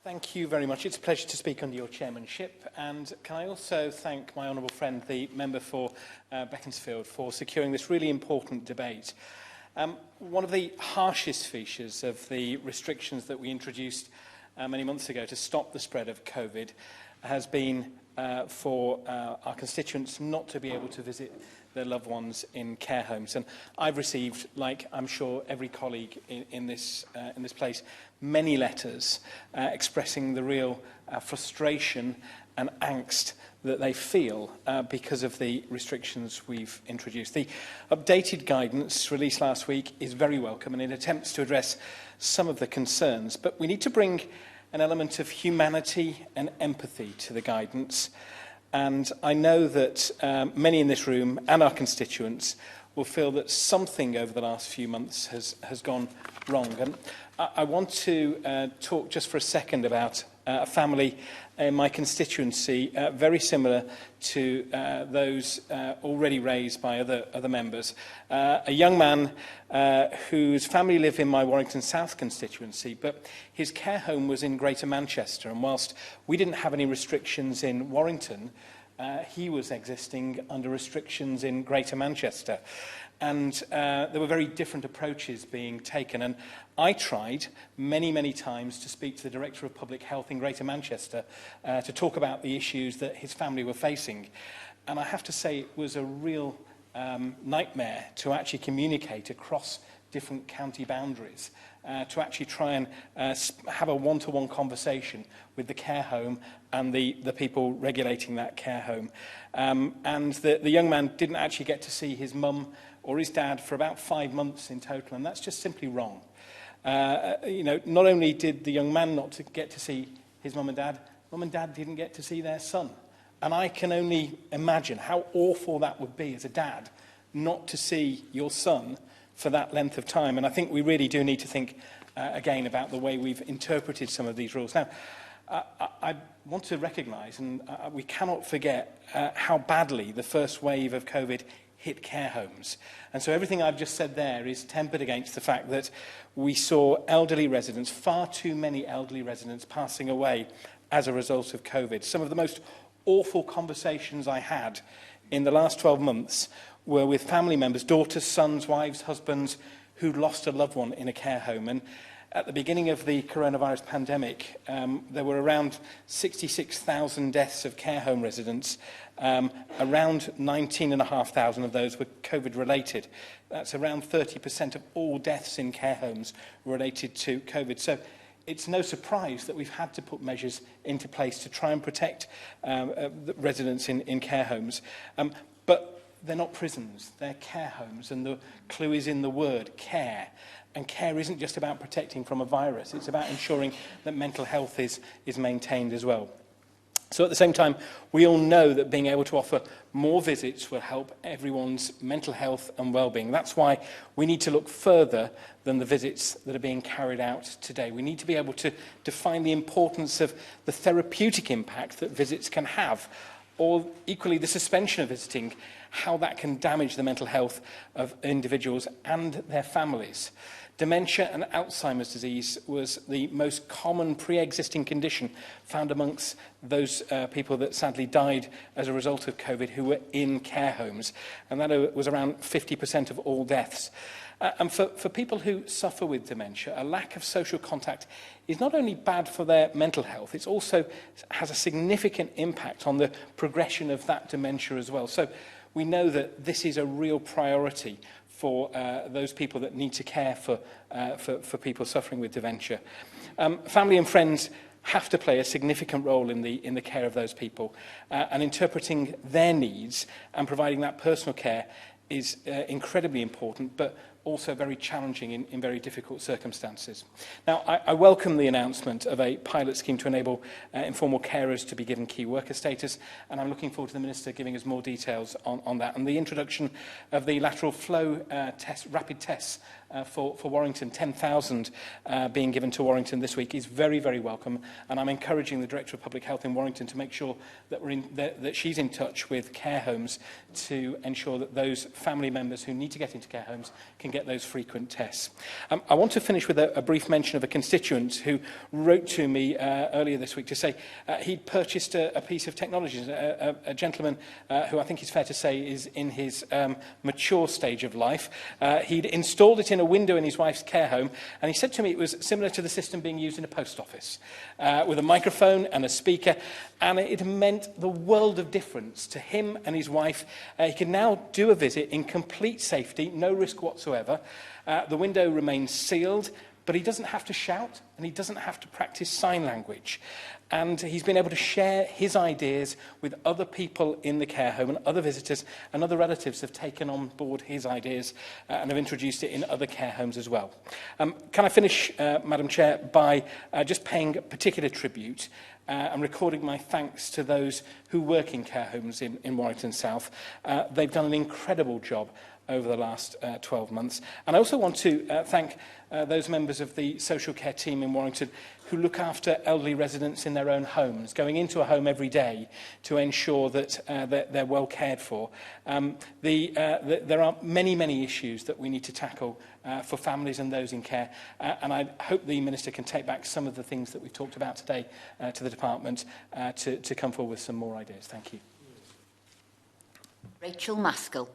Thank you very much. It's a pleasure to speak under your chairmanship. And can I also thank my honourable friend, the member for Beaconsfield, for securing this really important debate. One of the harshest features of the restrictions that we introduced many months ago to stop the spread of COVID has been for our constituents not to be able to visit their loved ones in care homes. And I've received, like I'm sure every colleague in this place, many letters expressing the real frustration and angst that they feel because of the restrictions we've introduced. The updated guidance released last week is very welcome, and it attempts to address some of the concerns, but we need to bring an element of humanity and empathy to the guidance. And I know that many in this room and our constituents will feel that something over the last few months has gone wrong. And I want to talk just for a second about a family in my constituency, very similar to those already raised by other members. A young man whose family live in my Warrington South constituency, but his care home was in Greater Manchester. And whilst we didn't have any restrictions in Warrington, he was existing under restrictions in Greater Manchester. And there were very different approaches being taken. And I tried many, many times to speak to the Director of Public Health in Greater Manchester to talk about the issues that his family were facing. And I have to say it was a real nightmare to actually communicate across different county boundaries, to actually try and have a one-to-one conversation with the care home and the people regulating that care home. And the young man didn't actually get to see his mum or his dad for about 5 months in total, and that's just simply wrong. Not only did the young man not get to see his mum and dad didn't get to see their son. And I can only imagine how awful that would be as a dad, not to see your son for that length of time. And I think we really do need to think again about the way we've interpreted some of these rules. Now, I want to recognise, and we cannot forget how badly the first wave of COVID hit care homes. And so everything I've just said there is tempered against the fact that we saw elderly residents, far too many elderly residents passing away as a result of COVID. Some of the most awful conversations I had in the last 12 months were with family members, daughters, sons, wives, husbands, who'd lost a loved one in a care home. And at the beginning of the coronavirus pandemic, there were around 66,000 deaths of care home residents. Around 19,500 of those were COVID-related. That's around 30% of all deaths in care homes related to COVID. So it's no surprise that we've had to put measures into place to try and protect the residents in care homes. But they're not prisons, they're care homes, and the clue is in the word, care. And care isn't just about protecting from a virus, it's about ensuring that mental health is maintained as well. So at the same time, we all know that being able to offer more visits will help everyone's mental health and well-being. That's why we need to look further than the visits that are being carried out today. We need to be able to define the importance of the therapeutic impact that visits can have, or equally the suspension of visiting, how that can damage the mental health of individuals and their families. Dementia and Alzheimer's disease was the most common pre-existing condition found amongst those people that sadly died as a result of COVID who were in care homes. And that was around 50% of all deaths. And for people who suffer with dementia, a lack of social contact is not only bad for their mental health, it also has a significant impact on the progression of that dementia as well. So we know that this is a real priority for those people that need to care for people suffering with dementia. Family and friends have to play a significant role in the care of those people, and interpreting their needs and providing that personal care is incredibly important, but also very challenging in very difficult circumstances. Now, I welcome the announcement of a pilot scheme to enable informal carers to be given key worker status, and I'm looking forward to the Minister giving us more details on that. And the introduction of the lateral flow rapid tests for Warrington, 10,000 being given to Warrington this week, is very, very welcome. And I'm encouraging the Director of Public Health in Warrington to make sure that, that she's in touch with care homes to ensure that those family members who need to get into care homes can get get those frequent tests. I want to finish with a brief mention of a constituent who wrote to me earlier this week to say he'd purchased a piece of technology, a gentleman who I think it's fair to say is in his mature stage of life. He'd installed it in a window in his wife's care home, and he said to me it was similar to the system being used in a post office, with a microphone and a speaker, and it meant the world of difference to him and his wife. He can now do a visit in complete safety, no risk whatsoever. The window remains sealed, but he doesn't have to shout and he doesn't have to practice sign language. And he's been able to share his ideas with other people in the care home, and other visitors and other relatives have taken on board his ideas and have introduced it in other care homes as well. Can I finish, Madam Chair, by just paying particular tribute and recording my thanks to those who work in care homes in Warrington South. They've done an incredible job over the last 12 months. And I also want to thank those members of the social care team in Warrington who look after elderly residents in their own homes, going into a home every day to ensure that they're well cared for. There are many, many issues that we need to tackle for families and those in care. And I hope the Minister can take back some of the things that we've talked about today to the Department to come forward with some more ideas. Thank you. Rachel Maskell.